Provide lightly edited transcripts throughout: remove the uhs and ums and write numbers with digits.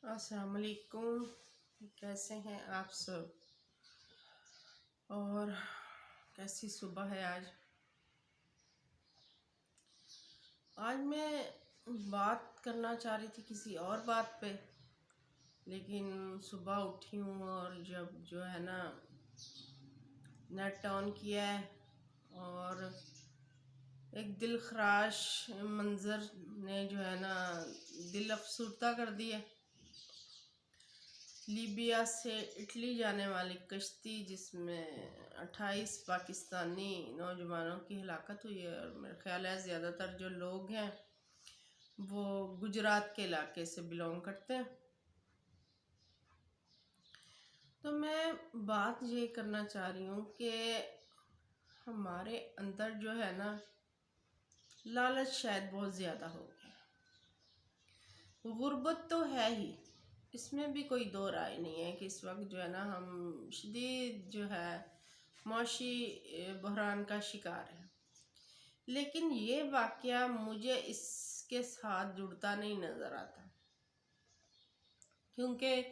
अस्सलाम वालेकुम। कैसे हैं आप सब? और कैसी सुबह है आज? आज मैं बात करना चाह रही थी किसी और बात पे, लेकिन सुबह उठी हूँ और जब जो है ना नेट ऑन किया है और एक दिल खराश मंज़र ने जो है ना दिल अफसुर्दा कर दिया। लीबिया से इटली जाने वाली कश्ती जिसमें 28 पाकिस्तानी नौजवानों की हलाकत हुई है और मेरा ख्याल है ज़्यादातर जो लोग हैं वो गुजरात के इलाके से बिलोंग करते हैं। तो मैं बात ये करना चाह रही हूँ कि हमारे अंदर जो है ना लालच शायद बहुत ज़्यादा हो गया। गुर्बत तो है ही, इसमें भी कोई दो राय नहीं है कि इस वक्त जो है ना हम शदीद जो है मौशी बहरान का शिकार है। लेकिन ये वाक़या मुझे इसके साथ जुड़ता नहीं नज़र आता, क्योंकि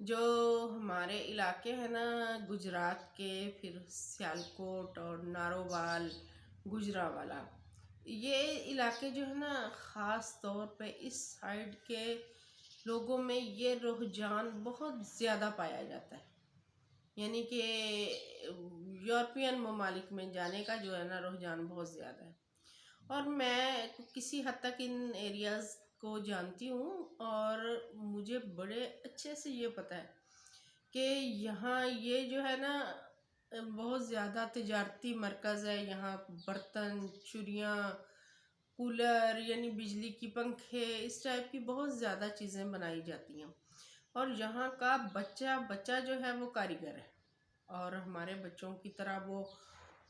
जो हमारे इलाके हैं ना गुजरात के, फिर सियालकोट और नारोवाल गुजरावाला, ये इलाके जो है ना ख़ास तौर पे इस साइड के लोगों में ये रुझान बहुत ज़्यादा पाया जाता है। यानी कि यूरोपियन ममालिक में जाने का जो है ना रुझान बहुत ज़्यादा है। और मैं किसी हद तक इन एरियाज़ को जानती हूँ और मुझे बड़े अच्छे से ये पता है कि यहाँ ये जो है ना बहुत ज़्यादा तिजारती मरकज़ है। यहाँ बर्तन, चूड़ियाँ, कूलर यानी बिजली की पंखे, इस टाइप की बहुत ज़्यादा चीज़ें बनाई जाती हैं। और यहाँ का बच्चा बच्चा जो है वो कारीगर है और हमारे बच्चों की तरह वो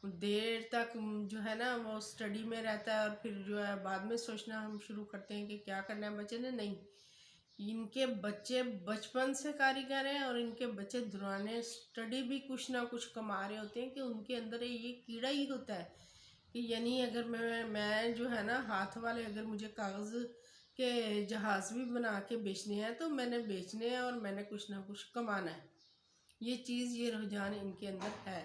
देर तक जो है ना वो स्टडी में रहता है और फिर जो है बाद में सोचना हम शुरू करते हैं कि क्या करना है बच्चे ने। नहीं, इनके बच्चे बचपन से कारीगर हैं और इनके बच्चे दौरान स्टडी भी कुछ ना कुछ कमा रहे होते हैं कि उनके अंदर ये कीड़ा ही होता है कि यानी अगर मैं जो है ना हाथ वाले, अगर मुझे कागज़ के जहाज़ भी बना के बेचने हैं तो मैंने बेचने हैं और मैंने कुछ ना कुछ कमाना है। ये चीज़, ये रुझान इनके अंदर है।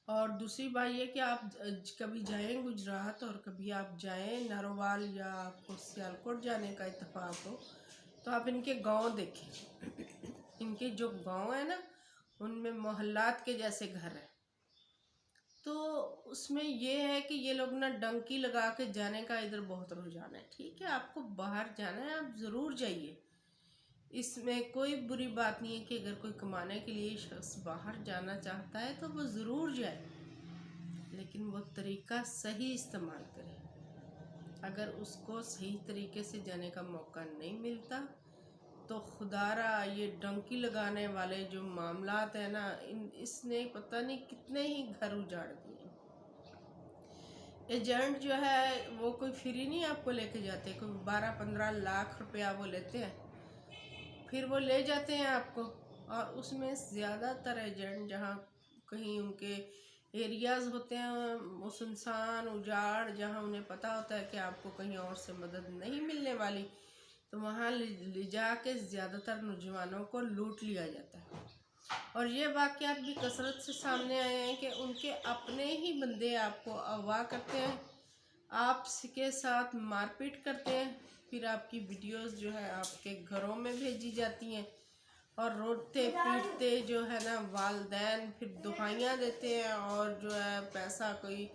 और दूसरी बात ये कि आप कभी जाएं गुजरात और कभी आप जाएं नारोवाल या आपको सियालकोट जाने का इत्तेफाक हो तो आप इनके गांव देखें। इनके जो गांव है ना उनमें मोहल्लात के जैसे घर हैं। तो उसमें ये है कि ये लोग ना डंकी लगा के जाने का इधर बहुत रुझान है। ठीक है, आपको बाहर जाना है आप ज़रूर जाइए, इसमें कोई बुरी बात नहीं है कि अगर कोई कमाने के लिए शख्स बाहर जाना चाहता है तो वो ज़रूर जाए, लेकिन वो तरीका सही इस्तेमाल करे। अगर उसको सही तरीके से जाने का मौका नहीं मिलता तो खुदारा ये डंकी लगाने वाले जो मामलात है ना इसने पता नहीं कितने ही घर उजाड़ दिए। एजेंट जो है वो कोई फ्री नहीं आपको लेके जाते, कोई 12-15 लाख रुपया वो लेते हैं, फिर वो ले जाते हैं आपको। और उसमें ज़्यादातर एजेंट जहाँ कहीं उनके एरियाज़ होते हैं वो सुनसान उजाड़, जहाँ उन्हें पता होता है कि आपको कहीं और से मदद नहीं मिलने वाली, तो वहाँ ले जा के ज़्यादातर नौजवानों को लूट लिया जाता है। और ये वाक़यात भी कसरत से सामने आए हैं कि उनके अपने ही बंदे आपको अगवा करते हैं, आपके साथ मारपीट करते हैं, फिर आपकी वीडियोस जो है आपके घरों में भेजी जाती हैं और रोते पीटते जो है ना वालदैन फिर दुहाइयाँ देते हैं और जो है पैसा कोई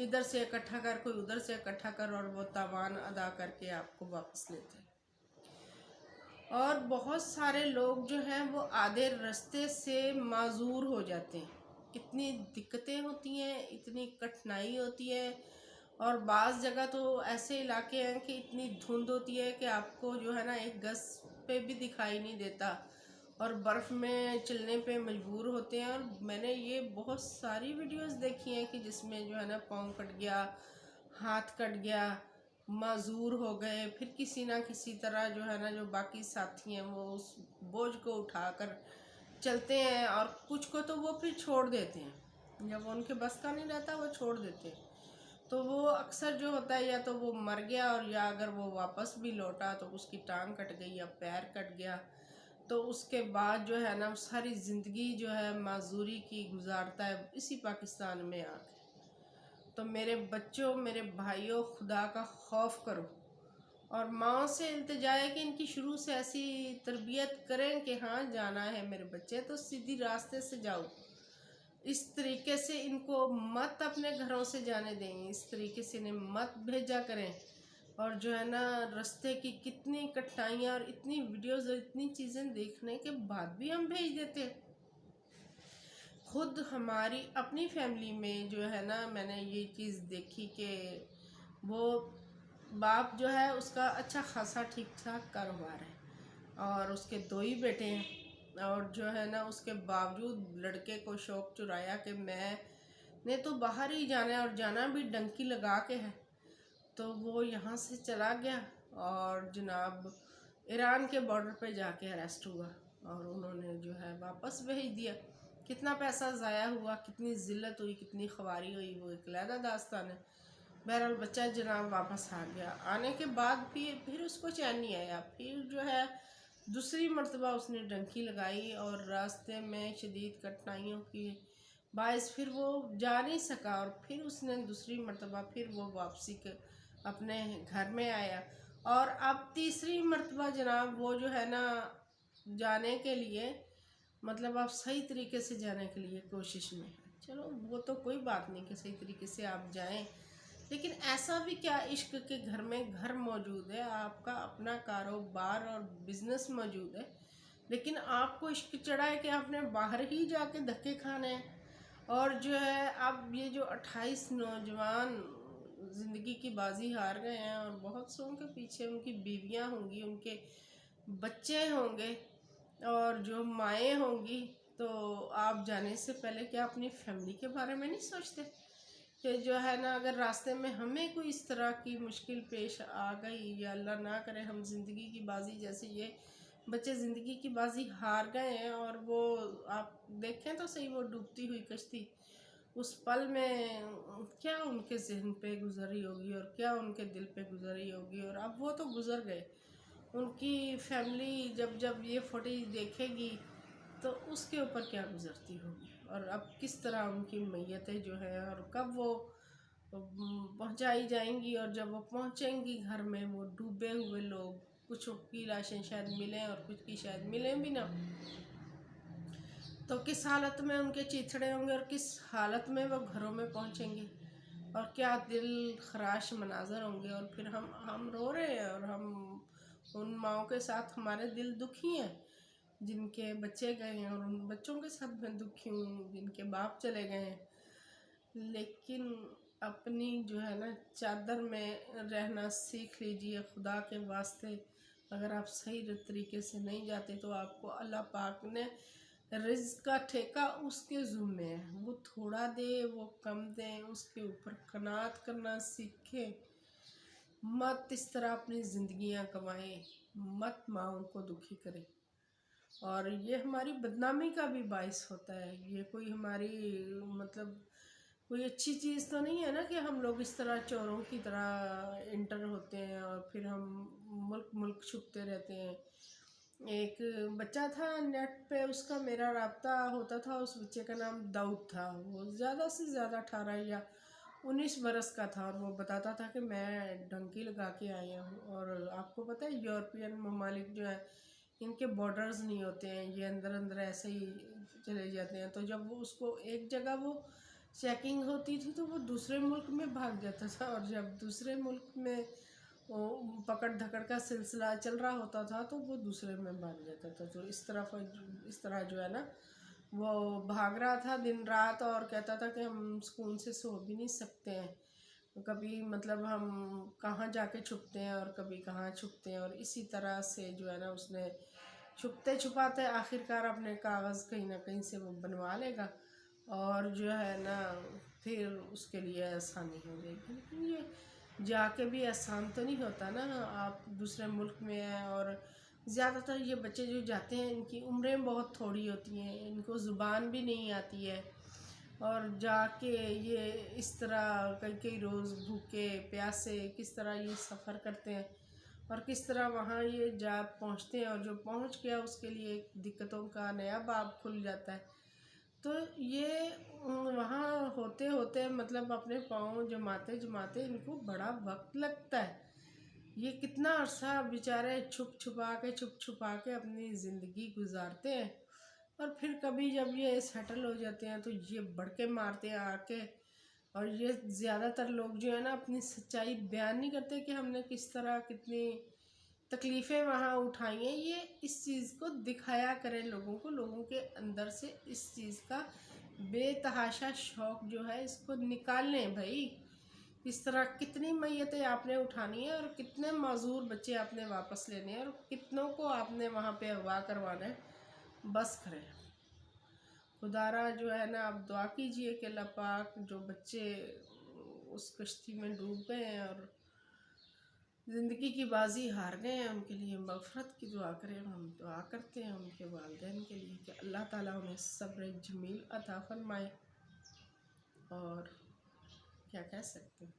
इधर से इकट्ठा कर कोई उधर से इकट्ठा कर और वो तावान अदा करके आपको वापस लेते हैं। और बहुत सारे लोग जो हैं वो आधे रास्ते से माजूर हो जाते हैं। इतनी दिक्कतें होती हैं, इतनी कठिनाई होती है। और बाज़ जगह तो ऐसे इलाके हैं कि इतनी धुंध होती है कि आपको जो है ना एक गज पे भी दिखाई नहीं देता और बर्फ़ में चलने पे मजबूर होते हैं। और मैंने ये बहुत सारी वीडियोस देखी हैं कि जिसमें जो है ना पाँव कट गया, हाथ कट गया, माजूर हो गए, फिर किसी ना किसी तरह जो है ना जो बाकी साथी हैं वो उस बोझ को उठाकर चलते हैं और कुछ को तो वो फिर छोड़ देते हैं, जब उनके बस का नहीं रहता वो छोड़ देते हैं। तो वो अक्सर जो होता है या तो वो मर गया और या अगर वो वापस भी लौटा तो उसकी टांग कट गई या पैर कट गया। तो उसके बाद जो है ना सारी ज़िंदगी जो है माजूरी की गुजारता है इसी पाकिस्तान में आके। तो मेरे बच्चों, मेरे भाइयों, खुदा का खौफ करो और माओ से इल्तिजा है कि इनकी शुरू से ऐसी तरबियत करें कि हाँ जाना है मेरे बच्चे तो सीधी रास्ते से जाओ। इस तरीके से इनको मत अपने घरों से जाने दें, इस तरीके से इन्हें मत भेजा करें। और जो है ना रास्ते की कितनी कठिनाइयाँ और इतनी वीडियोस और इतनी चीज़ें देखने के बाद भी हम भेज देते हैं। खुद हमारी अपनी फैमिली में जो है ना मैंने ये चीज़ देखी कि वो बाप जो है उसका अच्छा खासा ठीक ठाक कारोबार है और उसके 2 ही बेटे हैं। और जो है ना उसके बावजूद लड़के को शौक चुराया कि मैंने तो बाहर ही जाना है और जाना भी डंकी लगा के है। तो वो यहाँ से चला गया और जनाब ईरान के बॉर्डर पे जाके अरेस्ट हुआ और उन्होंने जो है वापस भेज दिया। कितना पैसा ज़ाया हुआ, कितनी ज़िल्लत हुई, कितनी ख्वारी हुई, वो एक अलहदा दास्तान है। बहरहाल बच्चा जनाब वापस आ गया। आने के बाद फिर उसको चैन नहीं आया। फिर जो है दूसरी मर्तबा उसने डंकी लगाई और रास्ते में शदीद कठिनाइयों की बायस फिर वो जा नहीं सका और फिर उसने दूसरी मर्तबा फिर वो वापसी के अपने घर में आया। और अब तीसरी मर्तबा जनाब वो जो है ना जाने के लिए मतलब आप सही तरीके से जाने के लिए कोशिश में है। चलो वो तो कोई बात नहीं कि सही तरीके से आप जाएं, लेकिन ऐसा भी क्या इश्क के घर में घर मौजूद है, आपका अपना कारोबार और बिजनेस मौजूद है, लेकिन आपको इश्क चढ़ा है कि आपने बाहर ही जाके धक्के खाने हैं। और जो है अब ये जो 28 नौजवान ज़िंदगी की बाजी हार गए हैं और बहुत सौ के पीछे उनकी बीवियां होंगी, उनके बच्चे होंगे और जो माएँ होंगी, तो आप जाने से पहले क्या अपनी फैमिली के बारे में नहीं सोचते कि जो है ना अगर रास्ते में हमें कोई इस तरह की मुश्किल पेश आ गई या अल्लाह ना करे हम ज़िंदगी की बाजी जैसे ये बच्चे ज़िंदगी की बाजी हार गए हैं और वो आप देखें तो सही वो डूबती हुई कश्ती उस पल में क्या उनके जहन पे गुजरी होगी और क्या उनके दिल पे गुजरी होगी। और अब वो तो गुजर गए, उनकी फैमिली जब जब ये फुटेज देखेगी तो उसके ऊपर क्या गुजरती होगी और अब किस तरह उनकी मैयतें जो है और कब वो पहुंचाई जाएंगी। और जब वो पहुंचेंगी घर में वो डूबे हुए लोग, कुछ की लाशें शायद मिलें और कुछ की शायद मिलें भी ना, तो किस हालत में उनके चीथड़े होंगे और किस हालत में वो घरों में पहुंचेंगे और क्या दिल खराश मनाजर होंगे। और फिर हम रो रहे हैं और हम उन माओं के साथ हमारे दिल दुखी हैं जिनके बच्चे गए हैं और उन बच्चों के साथ मैं दुखी हूँ जिनके बाप चले गए हैं। लेकिन अपनी जो है ना चादर में रहना सीख लीजिए खुदा के वास्ते। अगर आप सही तरीके से नहीं जाते तो आपको अल्लाह पाक ने रिज़्क़ का ठेका उसके ज़ुम्मे है, वो थोड़ा दे वो कम दे, उसके ऊपर कनात करना सीखे। मत इस तरह अपनी ज़िंदगियां कमाएं, मत माओ को दुखी करें। और ये हमारी बदनामी का भी बाइस होता है। ये कोई हमारी मतलब कोई अच्छी चीज़ तो नहीं है ना कि हम लोग इस तरह चोरों की तरह इंटर होते हैं और फिर हम मुल्क मुल्क छुपते रहते हैं। एक बच्चा था नेट पे, उसका मेरा राब्ता होता था, उस बच्चे का नाम दाऊद था। वो ज़्यादा से ज़्यादा 18 या 19 बरस का था और वो बताता था कि मैं डंकी लगा के आया हूँ। और आपको पता है यूरोपियन ममालिक जो है इनके बॉर्डर्स नहीं होते हैं, ये अंदर अंदर ऐसे ही चले जाते हैं। तो जब वो उसको एक जगह वो चेकिंग होती थी तो वो दूसरे मुल्क में भाग जाता था और जब दूसरे मुल्क में वो पकड़ धकड़ का सिलसिला चल रहा होता था तो वो दूसरे में भाग जाता था। तो इस तरह जो है ना वो भाग रहा था दिन रात और कहता था कि हम सुकून से सो भी नहीं सकते हैं, कभी मतलब हम कहाँ जाके छुपते हैं और कभी कहाँ छुपते हैं। और इसी तरह से जो है ना उसने छुपते छुपाते आखिरकार अपने कागज़ कहीं ना कहीं से वो बनवा लेगा और जो है ना फिर उसके लिए आसानी हो जाएगी। लेकिन ये जाके भी आसान तो नहीं होता ना, आप दूसरे मुल्क में हैं और ज़्यादातर ये बच्चे जो जाते हैं इनकी उम्रें बहुत थोड़ी होती हैं, इनको ज़ुबान भी नहीं आती है और जाके ये इस तरह कई कई रोज़ भूखे प्यासे किस तरह ये सफ़र करते हैं और किस तरह वहाँ ये जा पहुँचते हैं, और जो पहुँच गया उसके लिए दिक्कतों का नया बाब खुल जाता है। तो ये वहाँ होते होते मतलब अपने पाँव जमाते इनको बड़ा वक्त लगता है। ये कितना अरसा बेचारे छुप छुपा के अपनी ज़िंदगी गुजारते हैं, और फिर कभी जब ये सेटल हो जाते हैं तो ये बड़के मारते हैं आके। और ये ज़्यादातर लोग जो है ना अपनी सच्चाई बयान नहीं करते कि हमने किस तरह कितनी तकलीफ़ें वहाँ उठाई हैं। ये इस चीज़ को दिखाया करें लोगों को, लोगों के अंदर से इस चीज़ का बेतहाशा शौक़ जो है इसको निकाल लें भाई। इस तरह कितनी मैयतें आपने उठानी है, और कितने माजूर बच्चे आपने वापस लेने हैं, और कितनों को आपने वहाँ पे अगवा करवाना है। बस करें। खुदारा जो है ना, आप दुआ कीजिए कि अल्लाह पाक जो बच्चे उस कश्ती में डूब गए हैं और ज़िंदगी की बाजी हार गए हैं, उनके लिए मग़फ़िरत की दुआ करें। हम दुआ करते हैं उनके वालिदैन के लिए कि अल्लाह ताला उन्हें सब्र जमील अता फ़रमाए। और क्या कह सकते हैं।